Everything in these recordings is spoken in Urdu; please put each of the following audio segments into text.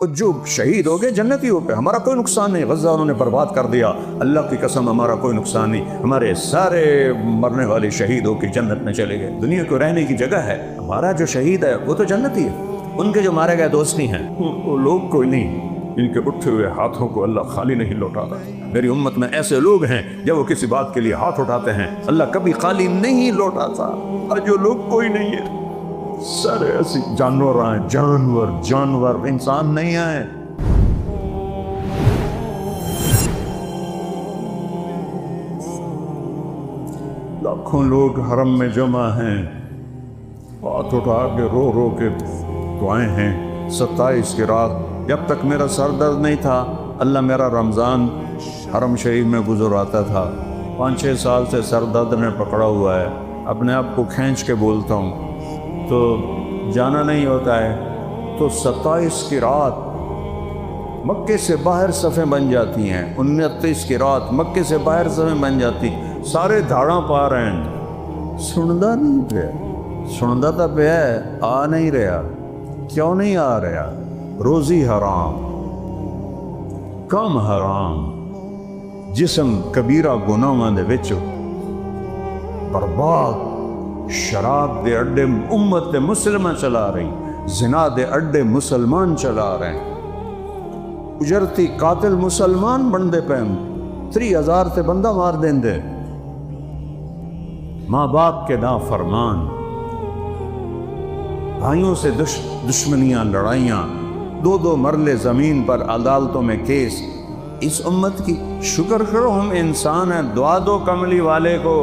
اور جو شہید ہو گئے جنتی ہو گئے، ہمارا کوئی نقصان نہیں، غزہ انہوں نے برباد کر دیا، اللہ کی قسم ہمارا کوئی نقصان نہیں، ہمارے سارے مرنے والے شہید ہو کے جنت میں چلے گئے۔ دنیا کو رہنے کی جگہ ہے، ہمارا جو شہید ہے وہ تو جنتی ہے، ان کے جو مارے گئے دوست نہیں ہیں، وہ لوگ کوئی نہیں، ان کے اٹھے ہوئے ہاتھوں کو اللہ خالی نہیں لوٹاتا۔ میری امت میں ایسے لوگ ہیں جب وہ کسی بات کے لیے ہاتھ اٹھاتے ہیں اللہ کبھی خالی نہیں لوٹاتا، اور جو لوگ کوئی نہیں ہے، سارے ایسی جانور آئے، جانور انسان نہیں آئے۔ لاکھوں لوگ حرم میں جمع ہیں، ہاتھ اٹھا کے رو رو کے دعائیں ہیں۔ 27 کی رات جب تک میرا سر درد نہیں تھا، اللہ میرا رمضان حرم شریف میں گزر آتا تھا۔ 5-6 سال سے سر درد نے پکڑا ہوا ہے، اپنے آپ کو کھینچ کے بولتا ہوں تو جانا نہیں ہوتا ہے، تو 27 کی رات مکے سے باہر صفیں بن جاتی ہیں، 29 کی رات مکے سے باہر صفیں بن جاتی، سارے دھاڑاں پا رہے ہیں، سندا نہیں پہ، سندا تو پہ ہے، آ نہیں رہا، کیوں نہیں آ رہا؟ روزی حرام، کم حرام، جسم کبیرہ گناہاں دے وچ برباد، شراب دے اڈے امت مسلمہ چلا رہی، زنا دے اڈے مسلمان چلا رہے ہیں، اجرتی قاتل مسلمان بندے پہ 30,000 تے بندہ مار دیں دے، ماں باپ کے نافرمان، بھائیوں سے دشمنیاں، لڑائیاں، 2 مرلے زمین پر عدالتوں میں کیس۔ اس امت کی شکر کرو ہم انسان ہیں، دعا دو کملی والے کو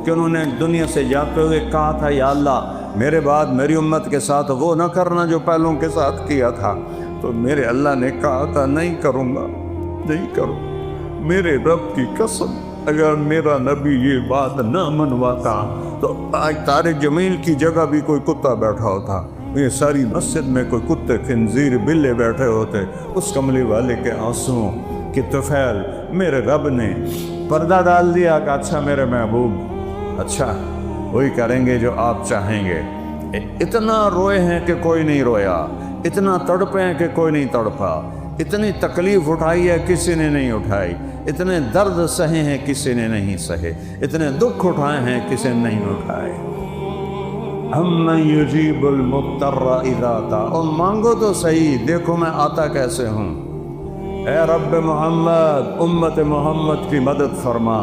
کہ انہوں نے دنیا سے جاتے ہوئے کہا تھا یا اللہ میرے بعد میری امت کے ساتھ وہ نہ کرنا جو پہلوں کے ساتھ کیا تھا، تو میرے اللہ نے کہا تھا نہیں کروں گا، نہیں کروں، میرے رب کی قسم اگر میرا نبی یہ بات نہ منواتا تو آج طارق جمیل کی جگہ بھی کوئی کتا بیٹھا ہوتا، یہ ساری مسجد میں کوئی کتے خنزیر بلے بیٹھے ہوتے۔ اس کملی والے کے آنسوں کی طفیل میرے رب نے پردہ ڈال دیا کہ اچھا میرے محبوب، اچھا وہی کریں گے جو آپ چاہیں گے۔ اتنا روئے ہیں کہ کوئی نہیں رویا، اتنا تڑپے ہیں کہ کوئی نہیں تڑپا، اتنی تکلیف اٹھائی ہے کسی نے نہیں اٹھائی، اتنے درد سہے ہیں کسی نے نہیں سہے، اتنے دکھ اٹھائے ہیں کسی نے نہیں اٹھائے۔ اَمَّن يُجِيبُ الْمُضْطَرَّ إِذَا دَعَاهُ، اور مانگو تو صحیح، دیکھو میں آتا کیسے ہوں۔ اے رب محمد، امت محمد کی مدد فرما۔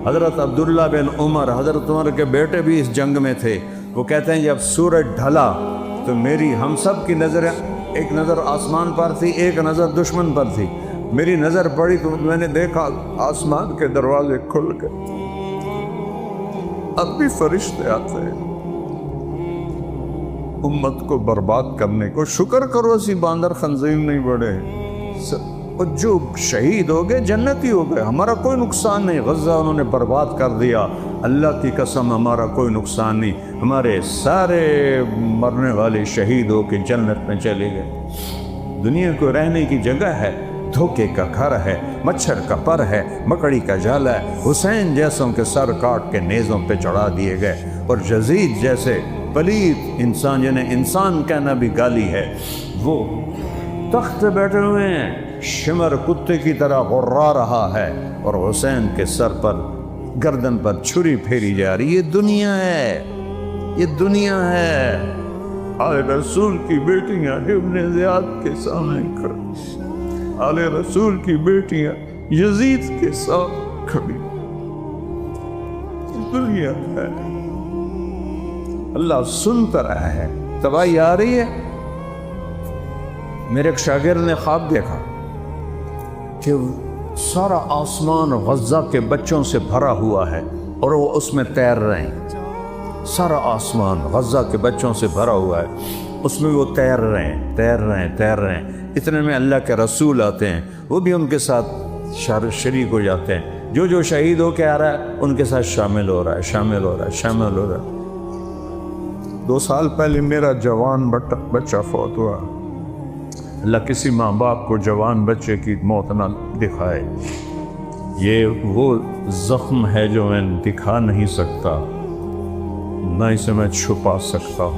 حضرت عبداللہ بن عمر، حضرت عمر کے بیٹے بھی اس جنگ میں تھے، وہ کہتے ہیں جب سورج ڈھلا تو میری ہم سب کی نظریں، ایک نظر آسمان پر تھی، ایک نظر دشمن پر تھی، میری نظر پڑی تو میں نے دیکھا آسمان کے دروازے کھل گئے، اب بھی فرشتے آتے ہیں امت کو برباد کرنے کو۔ شکر کرو اسی باندر خنزیر نہیں بڑھے، اور جو شہید ہو گئے جنتی ہو گئے، ہمارا کوئی نقصان نہیں، غزہ انہوں نے برباد کر دیا، اللہ کی قسم ہمارا کوئی نقصان نہیں، ہمارے سارے مرنے والے شہید ہو کے جنت میں چلے گئے۔ دنیا کو رہنے کی جگہ ہے، دھوکے کا گھر ہے، مچھر کا پر ہے، مکڑی کا جالا ہے، حسین جیسوں کے سر کاٹ کے نیزوں پہ چڑھا دیے گئے، اور یزید جیسے پلیت انسان جنہیں انسان کہنا بھی گالی ہے، وہ تخت پہ بیٹھے ہوئے ہیں، شمر کتے کی طرح غرا رہا ہے، اور حسین کے سر پر، گردن پر چھری پھیری جا رہی۔ یہ دنیا ہے، یہ دنیا ہے۔ آل رسول کی بیٹیاں ابن زیاد کے سامنے کھڑی، آل رسول کی بیٹیاں یزید کے ساتھ کھڑی، دنیا ہے۔ اللہ سنتا رہا ہے، تباہی آ رہی ہے۔ میرے ایک شاگرد نے خواب دیکھا کہ سارا آسمان غزہ کے بچوں سے بھرا ہوا ہے اور وہ اس میں تیر رہے ہیں، سارا آسمان غزہ کے بچوں سے بھرا ہوا ہے، اس میں وہ تیر رہے ہیں، تیر رہے ہیں، تیر رہے ہیں۔ اتنے میں اللہ کے رسول آتے ہیں، وہ بھی ان کے ساتھ شریک ہو جاتے ہیں، جو جو شہید ہو کے آ رہا ہے ان کے ساتھ شامل ہو رہا ہے، شامل ہو رہا ہے، شامل ہو رہا ہے۔ 2 سال پہلے میرا جوان بچہ فوت ہوا، اللہ کسی ماں باپ کو جوان بچے کی موت نہ دکھائے۔ یہ وہ زخم ہے جو میں دکھا نہیں سکتا، نہ اسے میں چھپا سکتا۔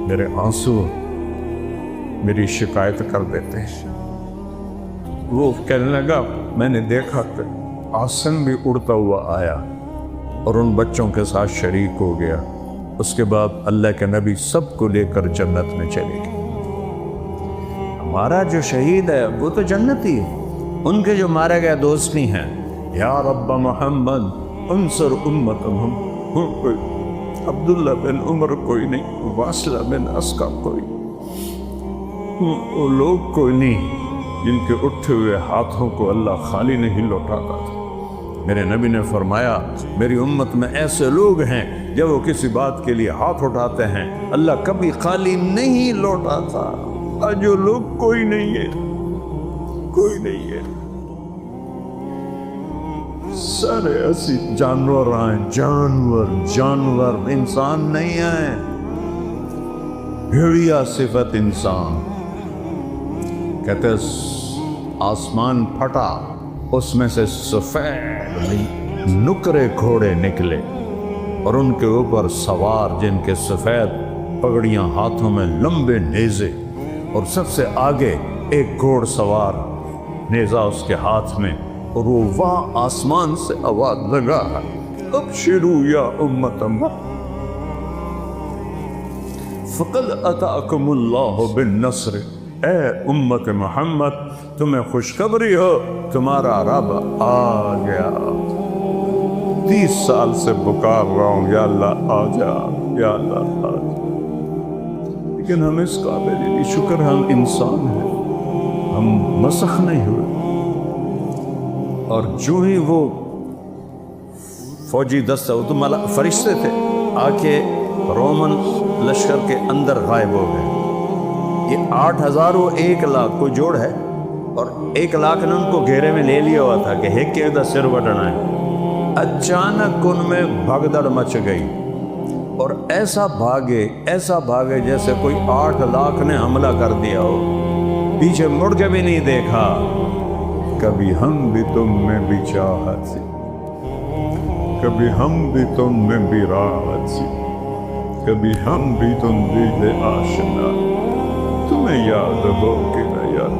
میرے آنسو میری شکایت کر دیتے ہیں۔ وہ کہنے لگا میں نے دیکھا کہ آسن بھی اڑتا ہوا آیا اور ان بچوں کے ساتھ شریک ہو گیا. اس کے بعد اللہ کے نبی سب کو لے کر جنت میں چلے گئے. ہمارا جو شہید ہے وہ تو جنتی ہے، ان کے جو مارے گئے دوست نہیں ہیں. یا رب محمد انصر امتہم، کوئی عبداللہ بن عمر کوئی نہیں، واصلہ بن اسقع کوئی، وہ لوگ کوئی نہیں جن کے اٹھے ہوئے ہاتھوں کو اللہ خالی نہیں لوٹاتا تھا. میرے نبی نے فرمایا میری امت میں ایسے لوگ ہیں جب وہ کسی بات کے لیے ہاتھ اٹھاتے ہیں اللہ کبھی خالی نہیں لوٹاتا. جو لوگ کوئی نہیں ہے، کوئی نہیں ہے، سارے ایسی جانور آئیں، جانور انسان نہیں آئے. بھیڑیا صفت انسان. کہتے آسمان پھٹا، اس میں سے سفید نکرے گھوڑے نکلے اور ان کے اوپر سوار جن کے سفید پگڑیاں ہاتھوں میں لمبے نیزے، اور سب سے آگے ایک گھوڑ سوار نیزہ اس کے ہاتھ میں، اور وہ وہاں آسمان سے آواز لگا ہے ابشروا یا امت فقد اتاکم اللہ بالنصر. اے امت محمد تمہیں خوشخبری ہو، تمہارا رب آ گیا. 30 سال سے پکار رہا ہوں یا اللہ آ جا، یا اللہ آ جا، لیکن ہم اس قابل نہیں. شکر ہم انسان ہیں، ہم مسخ نہیں ہوئے. اور جو ہی وہ فوجی دستہ، وہ تو فرشتے تھے، آ کے رومن لشکر کے اندر غائب ہو گئے. یہ 8000 و 1,00,000 کو جوڑ ہے، اور 1,00,000 نے ان کو گھیرے میں لے لیا ہوا تھا کہ ہیک کے ادھر سر بٹنا ہے. اچانک ان میں بھگدڑ مچ گئی اور ایسا بھاگے جیسے کوئی 8,00,000 نے حملہ کر دیا ہو. پیچھے مڑ کے بھی نہیں دیکھا. کبھی ہم بھی تم میں بھی چاہت سی، کبھی ہم بھی تم میں بھی راحت سی، کبھی ہم بھی تم بھی دے آشنا. تمہیں یاد ہو کہ نہ یاد،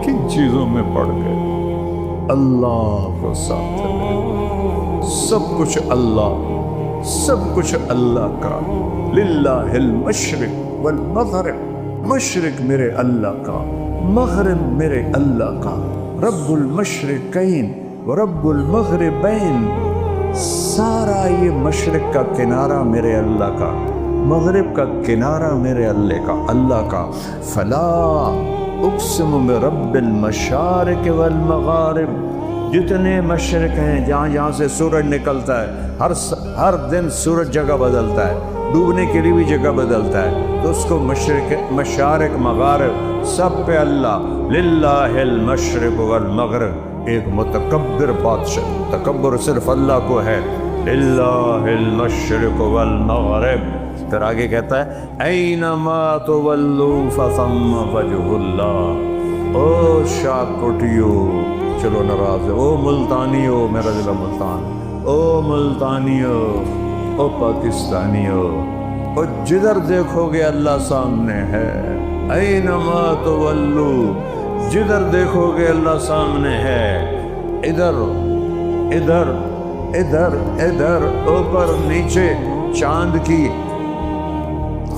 کن چیزوں میں پڑ گئے؟ اللہ کو ساتھ لے، سب کچھ اللہ کا. للہ المشرق والمغرب، مشرق میرے اللہ کا، مغرب میرے اللہ کا. رب المشرقین ورب المغربین، سارا یہ مشرق کا کنارہ میرے اللہ کا، مغرب کا کنارہ میرے اللہ کا. فلا اقسم برب المشارق والمغارب، جتنے مشرق ہیں جہاں سے سورج نکلتا ہے، ہر دن سورج جگہ بدلتا ہے، ڈوبنے کے لیے بھی جگہ بدلتا ہے، تو اس کو مشارق مغارب سب پہ اللہ. للہ المشرق والمغرب، ایک متکبر بادشاہ، تکبر صرف اللہ کو ہے. للہ المشرق والمغرب. پھر آگے کہتا ہے اینما تولوا فثم وجہ اللہ. او شاہ کوٹیو، چلو ناراض، او ملتانیو، میرا ضلع ملتان، او ملتانیو، او پاکستانیو، او جدھر دیکھو گے اللہ سامنے ہے. اینما تولوا، جدھر دیکھو گے اللہ سامنے ہے. ادھر ادھر ادھر ادھر، اوپر نیچے، چاند کی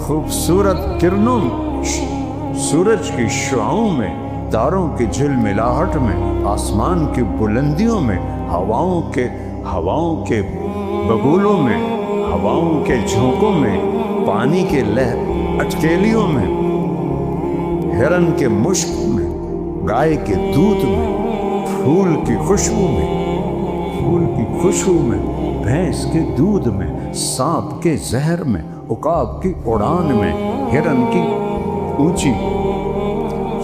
خوبصورت کرنوں، سورج کی شعاؤں میں، تاروں کی جھلملاہٹ میں، آسمان کی بلندیوں میں، ہواؤں کے بگولوں میں، ہواؤں کے جھونکوں میں، پانی کے اٹکیلیوں میں، ہرن کے مشک میں، گائے کے دودھ میں، پھول کی خوشبو میں، بھینس کے دودھ میں، سانپ کے زہر میں، عقاب کی اڑان میں، ہرن کی اونچی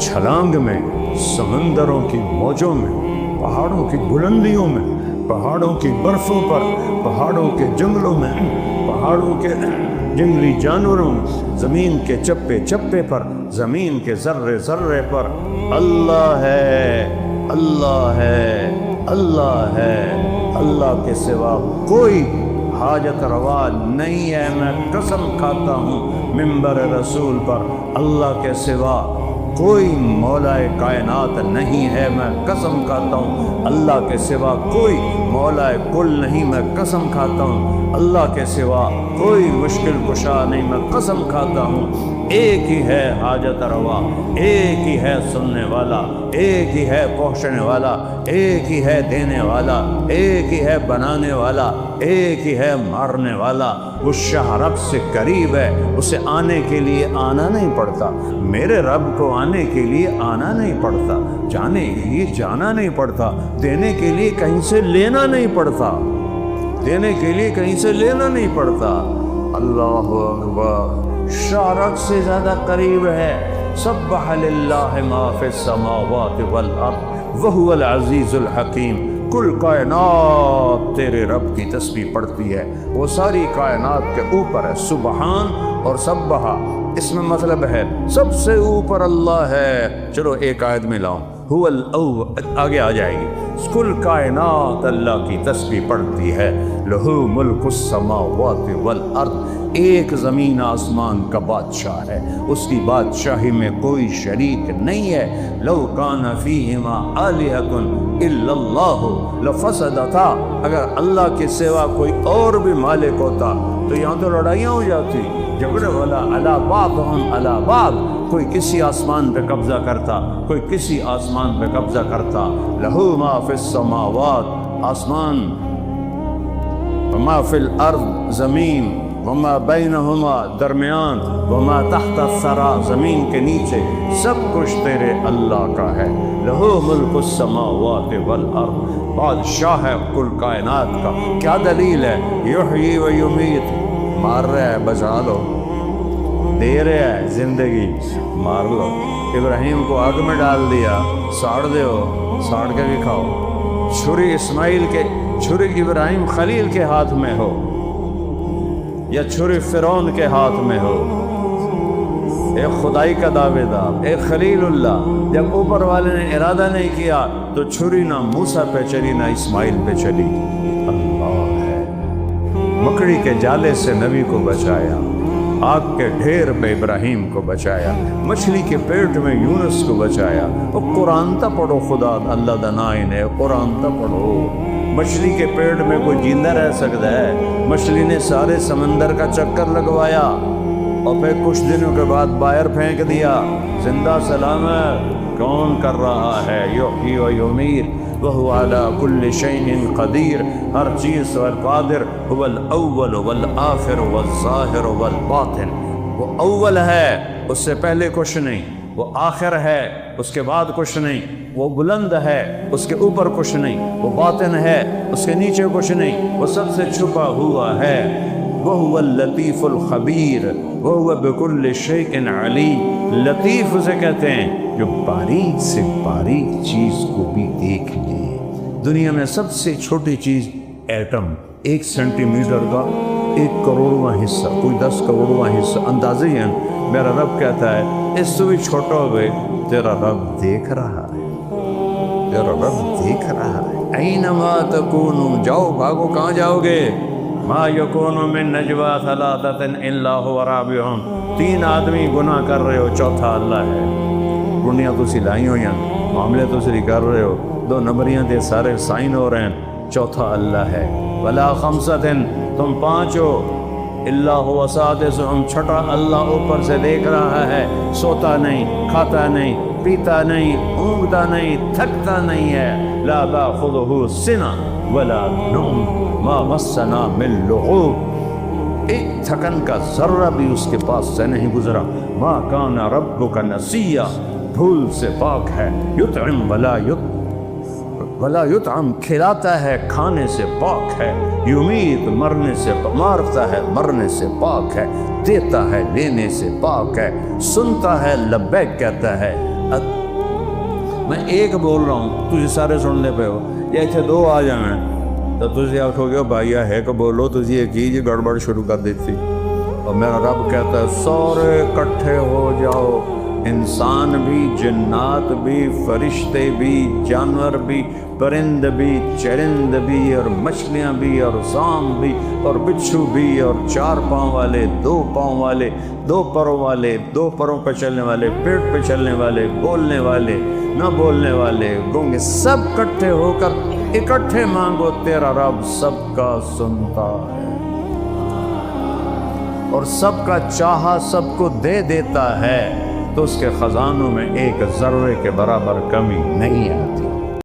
چھلانگ میں، سمندروں کی موجوں میں، پہاڑوں کی بلندیوں میں، پہاڑوں کی برفوں پر، پہاڑوں کے جنگلوں میں، پہاڑوں کے جنگلی جانوروں میں، زمین کے چپے چپے پر، زمین کے ذرے ذرے پر اللہ ہے، اللہ ہے، اللہ ہے. اللہ کے سوا کوئی حاجت روا نہیں ہے. میں قسم کھاتا ہوں ممبر رسول پر، اللہ کے سوا کوئی مولائے کائنات نہیں ہے، میں قسم کھاتا ہوں اللہ کے سوا کوئی مولائے کل نہیں، میں قسم کھاتا ہوں اللہ کے سوا کوئی مشکل کشا نہیں، میں قسم کھاتا ہوں ایک ہی ہے حاجت روا، ایک ہی ہے سننے والا، ایک ہی ہے پہنچنے والا، ایک ہی ہے دینے والا، ایک ہی ہے بنانے والا، ایک ہی ہے مارنے والا۔ وہ شاہ رب سے قریب ہے، اسے آنے کے لیے آنا نہیں پڑتا، میرے رب کو آنے کے لیے آنا نہیں پڑتا، جانے کے لیے جانا نہیں پڑتا، دینے کے لیے کہیں سے لینا نہیں پڑتا، دینے کے لیے کہیں سے لینا نہیں پڑتا۔ اللہ اکبر، شاہ رب سے زیادہ قریب ہے۔ سبح للہ ما فی السماوات والارض وہو العزیز الحکیم، کل کائنات تیرے رب کی تسبیح پڑھتی ہے، وہ ساری کائنات کے اوپر ہے۔ سبحان اور سبحہ اس میں مطلب ہے سب سے اوپر اللہ ہے۔ چلو ایک آیت میں لاؤں، هو الاول آگے آ جائے گی، کل کائنات اللہ کی تسبیح پڑھتی ہے۔ لہو ملک السماوات والارض، ایک زمین آسمان کا بادشاہ ہے، اس کی بادشاہی میں کوئی شریک نہیں ہے۔ لو کان فیہما آلہۃ الا اللہ لفسدتا، اگر اللہ کے سوا کوئی اور بھی مالک ہوتا تو یہاں تو لڑائیاں ہو جاتی، جھگڑے والا علی بعضہم علی بعض، کوئی کسی آسمان پہ قبضہ کرتا، کوئی کسی آسمان پہ قبضہ کرتا۔ لہو ما فی السماوات، آسمان، وما فی الارض، زمین، وما بینہما، درمیان، وما تحت الثری، زمین کے نیچے، سب کچھ تیرے اللہ کا ہے۔ لہو ملک السماوات والارض، بادشاہ ہے کل کائنات کا۔ کیا دلیل ہے؟ یحیی و یمیت، مار رہا ہے بچا لو، دے رہا ہے زندگی، مار لو۔ ابراہیم کو آگ میں ڈال دیا، ساڑ دو، ساڑ کے بھی کھاؤ۔ چھری اسماعیل کے، چھری ابراہیم خلیل کے ہاتھ میں ہو یا چھری فرعون کے ہاتھ میں ہو، ایک خدائی کا دعوے دار، ایک خلیل اللہ، جب اوپر والے نے ارادہ نہیں کیا تو چھری نہ موسیٰ پہ چلی نہ اسماعیل پہ چلی۔ اللہ ہے، مکڑی کے جالے سے نبی کو بچایا، آگ کے ڈھیر پہ ابراہیم کو بچایا، مچھلی کے پیٹ میں یونس کو بچایا۔ وہ قرآن تا پڑھو، خدا اللہ دنائن ہے، قرآن تا پڑھو۔ مچھلی کے پیٹ میں کوئی زندہ رہ سکتا ہے؟ مچھلی نے سارے سمندر کا چکر لگوایا اور پھر کچھ دنوں کے بعد باہر پھینک دیا، زندہ سلامت۔ کون کر رہا ہے؟ یحیی و یمیت وہو علی کل شیء قدیر، ہر چیز پر قادر۔ هو الاول والآخر والظاہر والباطن، وہ اول ہے، اس سے پہلے کچھ نہیں، وہ آخر ہے، اس کے بعد کچھ نہیں، وہ بلند ہے، اس کے اوپر کچھ نہیں، وہ باطن ہے، اس کے نیچے کچھ نہیں، وہ سب سے چھپا ہوا ہے۔ وَهُوَ اللَّطِيفُ الْخَبِيرُ وَهُوَ بِكُلِّ شَيْءٍ عَلِيمٌ، لطیف اسے کہتے ہیں جو باریک سے باریک چیز کو بھی دیکھ لے۔ دنیا میں سب سے چھوٹی چیز ایٹم، 1 سینٹی میٹر کا 1 کروڑواں حصہ، کوئی 10 کروڑواں حصہ، اندازے ہیں۔ میرا رب کہتا ہے اس سے بھی چھوٹا ہوئے تیرا رب دیکھ رہا ہے، تیرا رب دیکھ رہا ہے۔ اینما تکونوا، جاؤ بھاگو، کہاں جاؤ گے؟ ما یکون من نجوا ثلاثۃ الا هو رابعہم، 3 آدمی گناہ کر رہے ہو، چوتھا اللہ ہے۔ گنیاں تو سلائی ہوئی ہیں، معاملے تو سری کر رہے ہو، 2 نمبریاں دے سارے سائن ہو رہے ہیں، چوتھا اللہ ہے۔ ولا خمسۃ، تم 5 ہو، الا هو سادسہم، چھٹا اللہ اوپر سے دیکھ رہا ہے، سوتا نہیں، کھاتا نہیں، پیتا نہیں، اونگتا نہیں، تھکتا نہیں ہے۔ لا تأخذہ سنۃ ولا نوم ما مسنا من لغوب، ایک تھکن کا ذرہ بھی اس کے پاس سے نہیں گزرا۔ ما کان ربک نسیا، بھول سے پاک ہے۔ یطعم ولا یطعم، کھلاتا ہے، کھانے سے پاک ہے۔ یمیت، مرنے سے، مارتا ہے، مرنے سے پاک ہے۔ دیتا ہے، لینے سے پاک ہے۔ سنتا ہے، لبیک کہتا ہے۔ میں ایک بول رہا ہوں، تجھے سارے سننے پہ ہو، یا اتنے 2 آ جائیں تو تجھے آخو گے بھائی ہے کہ بولو، تجھے یہ چیز گڑبڑ شروع کر دیتی۔ اور میرا رب کہتا ہے سارے اکٹھے ہو جاؤ، انسان بھی، جنات بھی، فرشتے بھی، جانور بھی، پرند بھی، چرند بھی، اور مچھلیاں بھی، اور سانپ بھی، اور بچھو بھی، اور 4 پاؤں والے، 2 پاؤں والے، 2 پروں والے، 2 پروں پہ چلنے والے، پیٹ پہ چلنے والے، بولنے والے، نہ بولنے والے، گونگے، سب اکٹھے ہو کر اکٹھے مانگو، تیرا رب سب کا سنتا ہے اور سب کا چاہا سب کو دے دیتا ہے، تو اس کے خزانوں میں ایک ذرے کے برابر کمی نہیں آتی۔